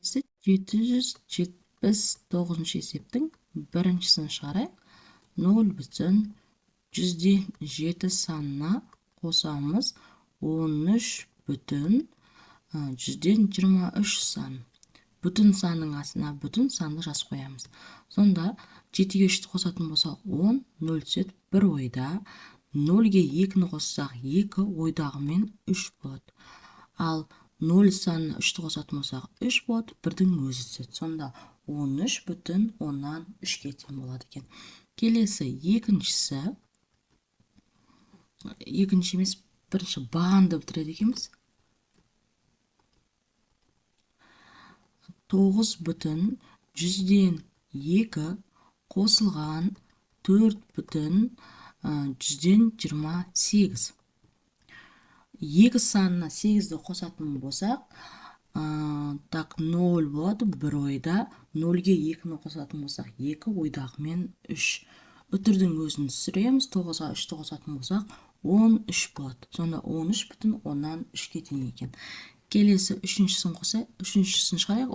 779 есептің біріншісін шығарайық. 0,7 санына қосамыз 13,23 сан. Бүтін санның астына бүтін санды жазып қоямыз. Сонда 7-ге 3-ті қосатын болсақ 10, 0 түседі 1 ойда. 0-ге 2-ні қоссақ 2 ойдағымен 3 болады. Ал 0 санына 3-ті қосатын болсақ 3 болады, 1-дің өзі түседі. Сонда 13,3-ге тең болады екен. Келесі екінші емес, бірінші бағанды бітіреді екенбіз. 9,2 қосылған 4,28. 2 санына 8-ді қосатын болсақ, 0 болады 1 ойда. 0-ге 2-ні қосатын болсақ 2 ойдағымен 3. Үтірдің өзін түсіреміз. 9-ға 3-ті қосатын болсақ 13 болады. Сонда 13,3-ге тең екен. Келесі үшіншісін шығарайық.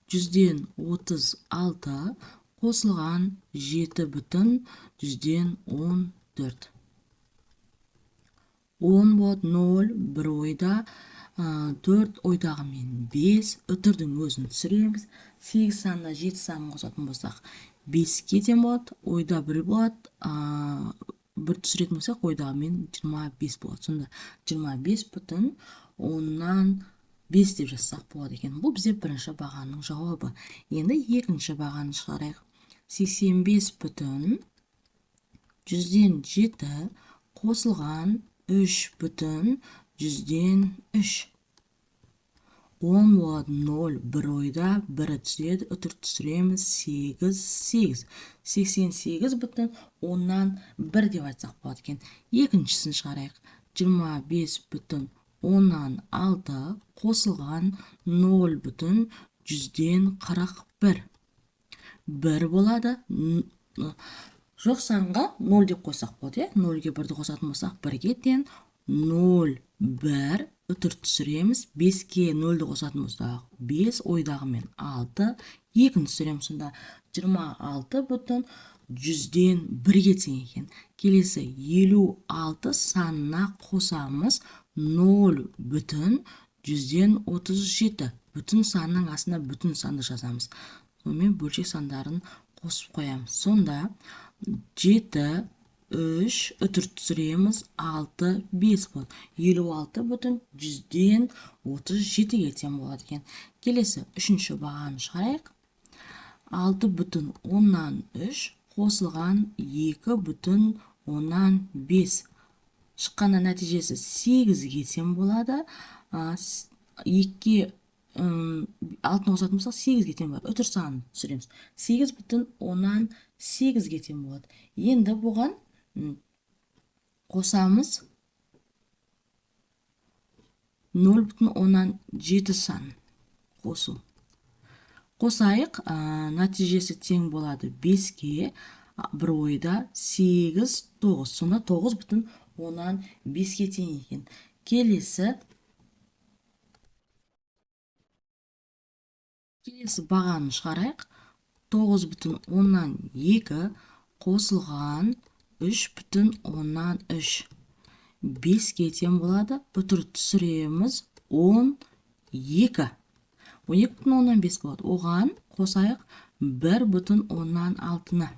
18,36 қосылған 7,14. 10 болады 0, 1 ойда, 4 ойдағымен 5. Үтірдің өзін түсіреміз. 8 санына 7 санын қосатын болсақ 5-ке тең болады. Ойда 1 болады. 1 түсіретін болсақ ойдағымен 25 болады. Сонда 25,5 деп жазсақ болады екен. Бұл бізде бірінші бағанның жауабы. Енді екінші бағаны шығарайық. 85,7 қосылған 3,3. 10 болады 0, 1 ойда, 1 түседі, үтір түсіреміз 8. 88,1 деп айтсақ болады екен. Екіншісін шығарайық. 25,6 қосылған 0,41. 1 болады. Жоқ санға 0 деп қойсақ болады. 0-ге 1-ді қосатын болсақ 1-ге тең. 0, 1. Үтір түсіреміз. 5-ке 0-ді қосатын болсақ 5, ойдағымен 6. 2-ні түсіреміз. Сонда 26,1-ге тең екен. Келесі 56 санына қосамыз 0,37. Бүтін санның астына бүтін санды жазамыз. Сонымен бөлшек сандарын қосып қоямыз. Сонда 7, 3, үтір түсіреміз 6, 5 болады. 56,137-ге тең болады екен. Келесі үшінші бағаны шығарайық. 6,3 қосылған 2,5. Шыққанда нәтижесі 8-ге тең болады. 2-ге 6-ны қосатын болсақ 8-ге тең болады. Үтір санын түсіреміз. 8,8-ге тең болады. Енді бұған қосамыз 0,17 сан қосу. Қосайық, нәтижесі тең болады 5-ге, 1 ойда 8, 9. Сонда 9,15-ге тең екен. Келесі бағаны шығарайық. 9,2 қосылған 3,3. 5-ге тең болады. Үтір түсіреміз 12. 12,15 болады. Оған қосайық 1,16-ны.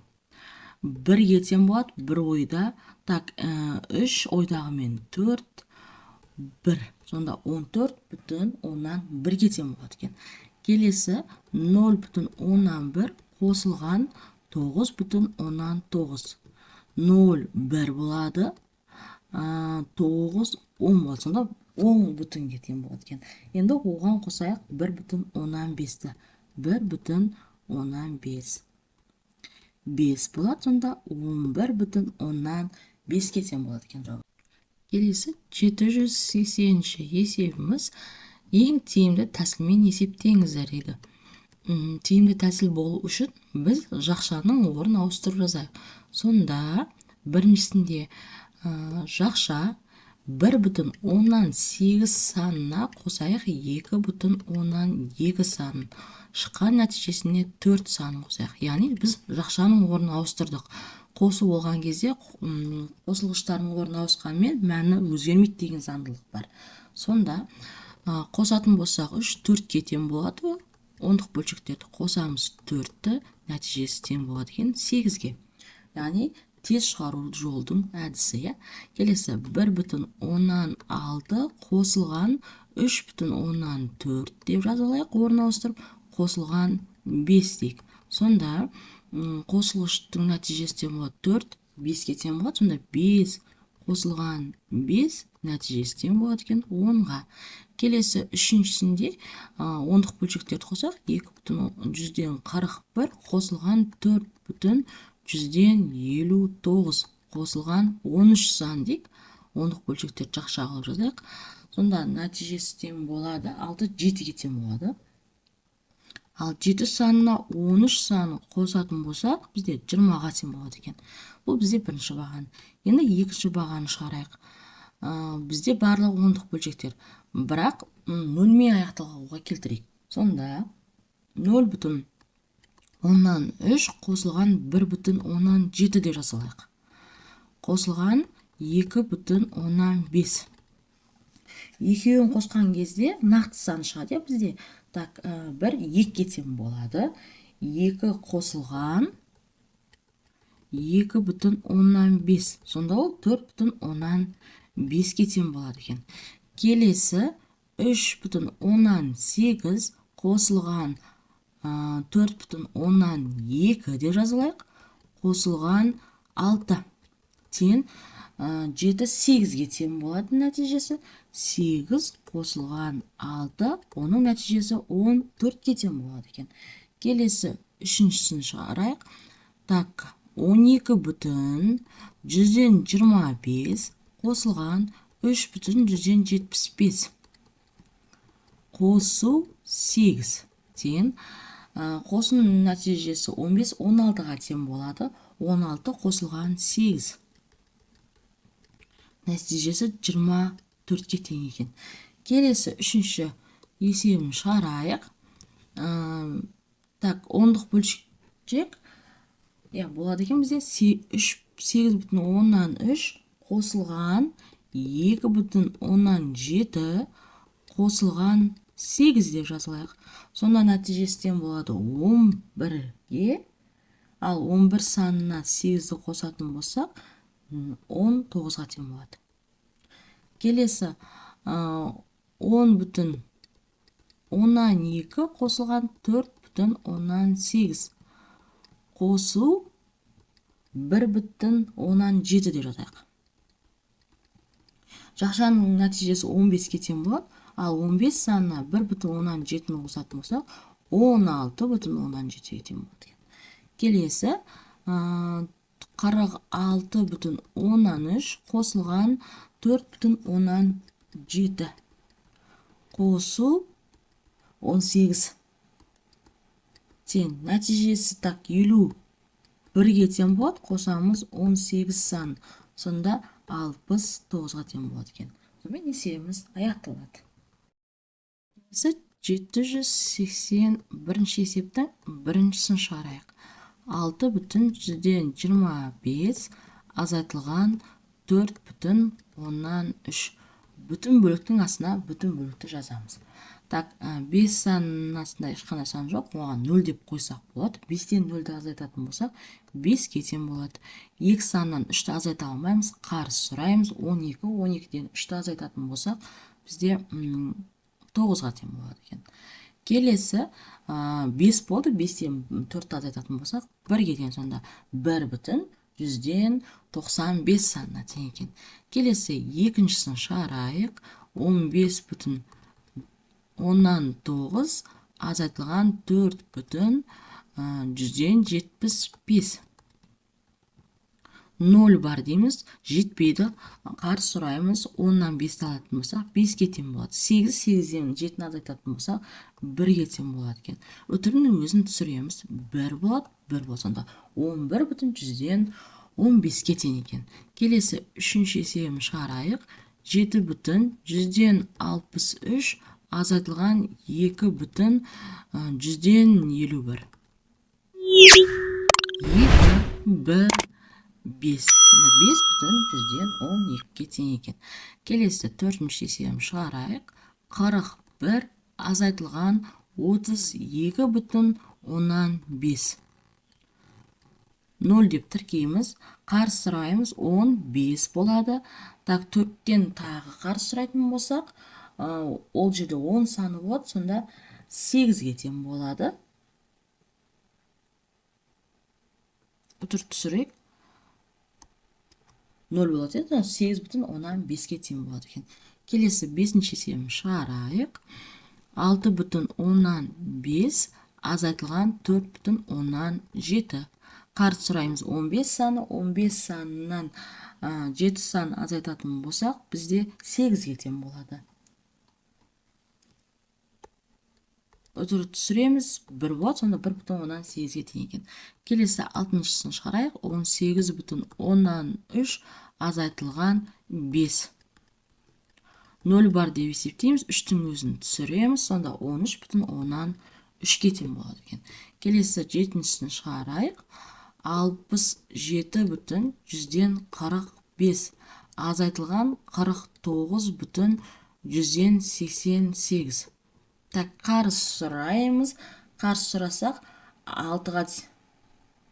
1-ге тең болады. 1 ойда. 3 ойдағымен 4, 1. Сонда 14,1-ге тең болады екен. Келесі 0,11 қосылған 9,19. 0, 1 болады. 9, 10 болады. Сонда 10,0-ге тең болады екен. Енді оған қосайық 1,15-ті. 1,15. 5 болады. Сонда 11,15-ге тең болады екен жауап. Келесі 780-ші есебіміз ең тиімді тәсілмен есептеңіздер дейді. Тиімді тәсіл болу үшін біз жақшаның орнын ауыстырып жазайық. Сонда біріншісінде жақша 1,8 санына қосайық 2,2 санын. Шыққан нәтижесіне 4 санын қосайық. Яғни біз жақшаның орнын ауыстырдық. Қосу болған кезде қосылғыштардың орнын ауысқанмен мәні өзгермейді деген заңдылық бар. Сонда қосатын болсақ 3 4-ке тең болады. Ондық бөлшектерді қосамыз 4-ті, нәтижесі тең болады екен 8-ге. Яғни тез шығару жолдың әдісі. Келесі 1,6 қосылған 3,4 деп жазалайық, орын ауыстырып, қосылған 5 дейік. Сонда қосылғыштың нәтижесі тең болады 4, 5-ке тең болады. Сонда 5 қосылған 5 нәтижесі тең болады екен 10-ға. Келесі үшіншісінде ондық бөлшектерді қосақ 2,41 қосылған 4,59 қосылған 13 сан дейік. Ондық бөлшектерді жақша қылып жазайық. Сонда нәтижесі тең болады 6 7-ге тең болады. Ал 7 санына 13 санын қосатын болсақ, бізде 20-ға тең болады екен. Бұл бізде бірінші баған. Енді екінші бағаны шығарайық. Бізде барлығы ондық бөлшектер. Бірақ 0-мен аяқталуға келтірейік. Сонда 0,3 қосылған 1,7 деп жазалайық. Қосылған 2,5. Екеуін қосқан кезде нақты сан шығады. Бізде 1 2-ке тең болады. 2 қосылған 2,5. Сонда ол 4,5-ке тең болады екен. Келесі 3,8 қосылған 4,2 деп жазылайық. Қосылған 6 тең 7 8-ге тең болады нәтижесі. 8 қосылған 6, оның нәтижесі 14-ке тең болады екен. Келесі үшіншісін шығарайық. 12,125 қосылған 3,175 қосу 8 тең. Қосының нәтижесі 15 16-ға тең болады. 16 қосылған 8 нәтижесі 24-ке тең екен. Келесі үшінші есебін шығарайық. Ондық бөлшек болады екен бізде 8,3 қосылған 2,7 қосылған 8 деп жазылайық. Сонда нәтижесінен болады 11-ге. Ал 11 санына 8-ді қосатын болсақ 19-ға тең болады. Келесі 10,2 қосылған 4,8 қосу 1,17 деп жазайық. Жақшаның нәтижесі 15-ке тең болады. Ал 15 санына 1,17-ні қосатын болсақ 16,17-ге тең болады. Келесі 46,3 қосылған 4,17 қосу 18 тең. Нәтижесі 51-ге тең болады. Қосамыз 18 сан. Сонда 69-ға тең болады екен. Сонымен есебіміз аяқталады. 781 есептің біріншісін шығарайық. 6,125 азайтылған 4,3. Бүтін бөліктің астына бүтін бөлікті жазамыз. 5 санның астында ешқандай сан жоқ, оған 0 деп қойсақ болады. 5-тен 0-ді азайтатын болсақ 5-ке тең болады. 2 саннан 3-ті азайта алмаймыз, қарыс сұраймыз. 12-ден 3-ті азайтатын болсақ бізде 9-ға тең болады екен. Келесі 5 болды, 5-тен 4-ті азайтатын болсақ 1-ге тең. Сонда 1,195 санына тең екен. Келесі екіншісін шығарайық. 15,9 азайтылған 4,175. 0 бар дейміз, жетпейді. Қарыс сұраймыз, 10-нан 5-ті алатын болсақ 5-ке тең болады. 8-ден 7-ні азайтатын болсақ 1-ге тең болады екен. Өтірінің өзін түсіреміз, 1 болады, 1 болады. Сонда 11,115-ке тең екен. Келесі үшінші есебін шығарайық. 7,63 азайтылған 2,51. 2,1,5. Сонда 5,12-ге тең екен. Келесі төртінші есебін шығарайық. 41 азайтылған 32,5. 0 деп тіркейміз. Қарсы сұраймыз. 15 болады. Так, 4-тен тағы қарсы сұрайтын болсақ, ол жерде 10 саны болады. Сонда 8-ге тең болады. Ұтыр түсірейік. 0 болады. 8,5-ге тең болады екен. Келесі 5-ші есебін шығарайық. 6,5 азайтылған 4,7. Қарсы сұраймыз. 15 саны. 15 санынан 7 сан азайтатын болсақ, бізде 8-ге тең болады. Ұтыр түсіреміз. 1 болады. Сонда 1,8-ге тең екен. Келесі 6-шысын шығарайық. 18,3 азайтылған 5. 0 бар деп есептейміз. 3-тің өзін түсіреміз. Сонда 13,3-ге тең болады екен. Келесі 7-шысын шығарайық. 67,45 азайтылған 49,188. Так, қарсы сұраймыз. Қарсы сұрасақ 6-ға,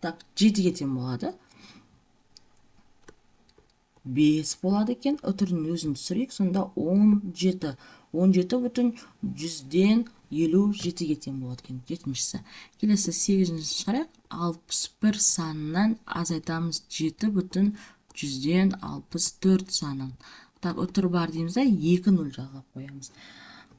так, 7-ге тең болады. 5 болады екен. Үтірдің өзін түсірейік. Сонда 17. 17,157-ге тең болады екен. 7-шісі. Келесі 8-ші шығарайық. 61 санынан азайтамыз 7,164 санын. Так, үтір бар дейміз да, 2 0 жағып қоямыз.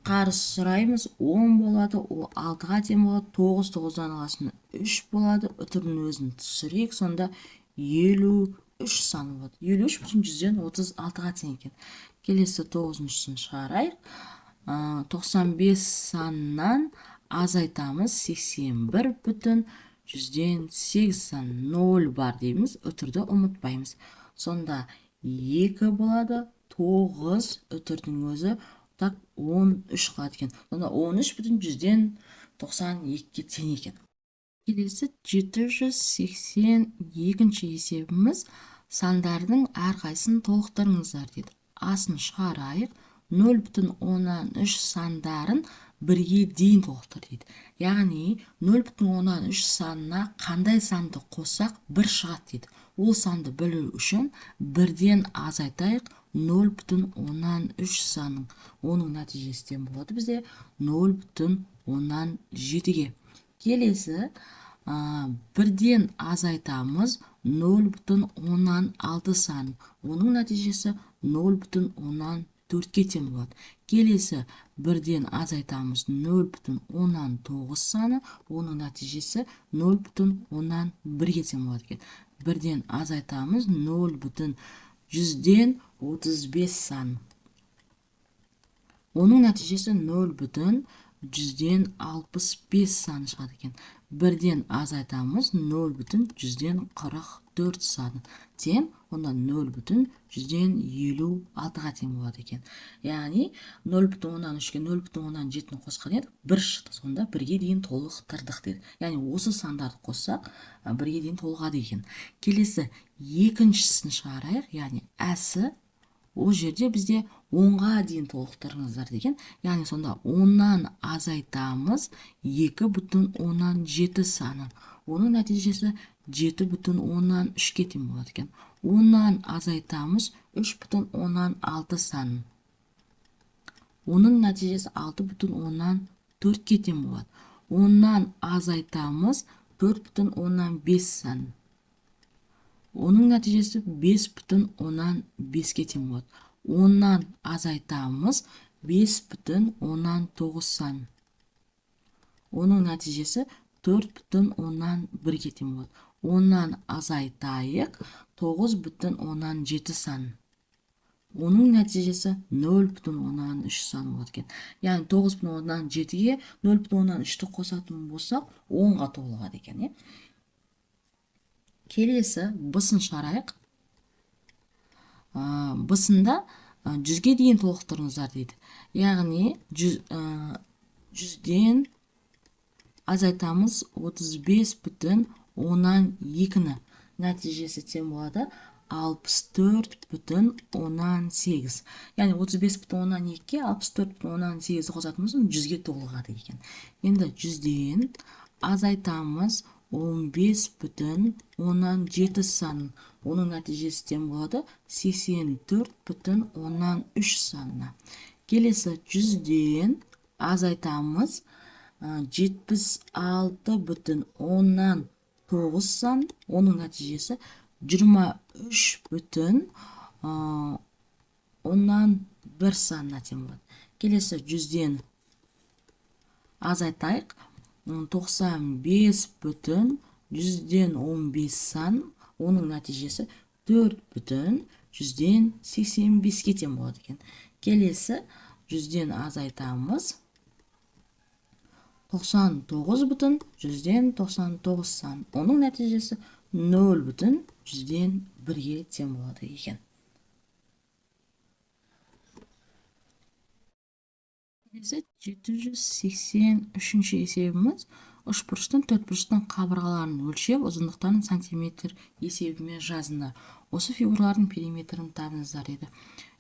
Қарсы сұраймыз. 10 болады. Ол 6-ға тең болады. 9 9-дан алғасын 3 болады. Үтірдің өзін түсірейік. Сонда 53 саны болады. 53,136-ға тең екен. Келесі 9-шысын шығарайық. 95 санынан азайтамыз 81,108 сан. 0 бар дейміз. Үтірді ұмытпаймыз. Сонда 2 болады. 9 үтірдің өзі, так, 13 қалады екен. Сонда 13,192-ге тең екен. Келесі 782-ші есебіміз. Сандардың әрқайсысын толықтырыңыздар дейді. Асын шығарайық. 0,13 сандарын 1-ге дейін толықтыр дейді. Яғни 0,13 санына қандай санды қоссақ 1 шығады дейді. Ол санды білу үшін 1-ден азайтайық 0,13 санын. Оның нәтижесінен болады бізде 0,17-ге. Келесі 1-ден азайтамыз 0,16 санын. Оның нәтижесі 0,14-ге тең болады. Келесі 1-ден азайтамыз 0,19 саны. Оның нәтижесі 0,11-ге тең болады екен. 1-ден азайтамыз 0,135 саны. Оның нәтижесі 0,165 саны шығады екен. 1-ден азайтамыз 0,144 саны. Тең, онда 0,156-ға тең болады екен. Яғни 0,13-ге 0,17-ні қосқан едік, 1 шықты. Сонда 1-ге дейін толықтырдық деді. Яғни осы сандарды қоссақ 1-ге дейін толығады екен. Келесі 2-шісін шығарайық. Яғни әсі. Ол жерде бізде 10-ға дейін толықтырыңыздар деген. Яғни сонда 10-нан азайтамыз 2,17 санын. Оның нәтижесі 7,3-ге тең болады екен. 10-нан азайтамыз 3,16 санын. Оның нәтижесі 6,4-ге тең болады. 10-нан азайтамыз 4,15 санын. Оның нәтижесі 5,15-ге тең болады. 10-нан азайтамыз 5,19 санын. Оның нәтижесі 4,11-ге тең болады. 10-нан азайтайық 9,17 санын. Оның нәтижесі 0,13 саны болады екен. Яғни 9,17-ге 0,13-ті қосатын болсақ 10-ға толығады екен. Келесі бысын шығарайық. Бысында жүзге дейін толықтырыңыздар дейді. Яғни жүзден азайтамыз 35,2-ні. Нәтижесі тең болады 64,8. Яғни 35,2-ге 64,8 қосатымыз 100-ге толығады екен. Енді жүзден азайтамыз 15,7 санын. Оның нәтижесі тең болады 84,3 санына. Келесі жүзден азайтамыз 76,9 сан. Оның нәтижесі 23,1 санына тең болады. Келесі жүзден азайтайық 95,15 сан. Оның нәтижесі 4,85-ге тең болады екен. Келесі жүзден азайтамыз 99,99 сан. Оның нәтижесі 0,1-ге тең болады екен. Келесі 783-ші есебіміз үшбұрыштың төртбұрыштың қабырғаларын өлшеп, ұзындықтарын сантиметр есебімен жазыңдар. Осы фигуралардың периметрін табыңыздар еді.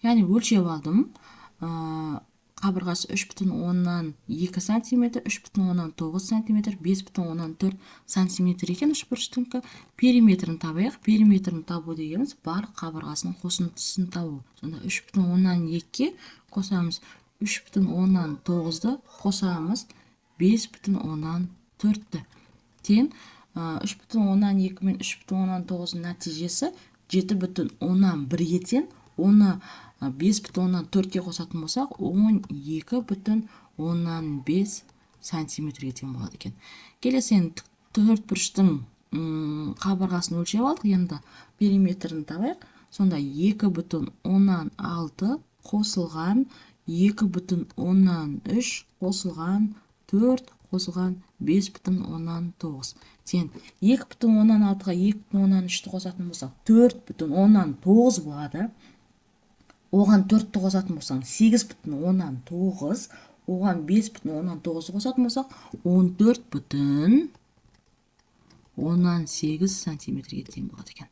Яғни өлшеп алдым. Қабырғасы 3,2 сантиметр, 3,9 сантиметр, 5,4 сантиметр екен үшбұрыштыңқы. Периметрін табайық. Периметрін табу дегеніміз барлық қабырғасының қосындысын табу. Сонда 3,2-ге қосамыз 3,9-ды, қосамыз 5,4-ді. Тең 3,2 мен 3,9-ның нәтижесі 7,1-ге тең. Оны 5,4-ге қосатын болсақ 12,5 сантиметрге тең болады екен. Келесі төртбұрыштың қабырғасын өлшеп алдық. Енді периметрін табайық. Сонда 2,6 қосылған 2,3 қосылған 4 қосылған 5,9 тең. 2,6-ға 2,3-ті қосатын болсақ 4,9 болады. Оған 4-ті қосатын болсаң 8,9. Оған 5,9 қосатын болсақ 14,18 сантиметрге тең болады екен.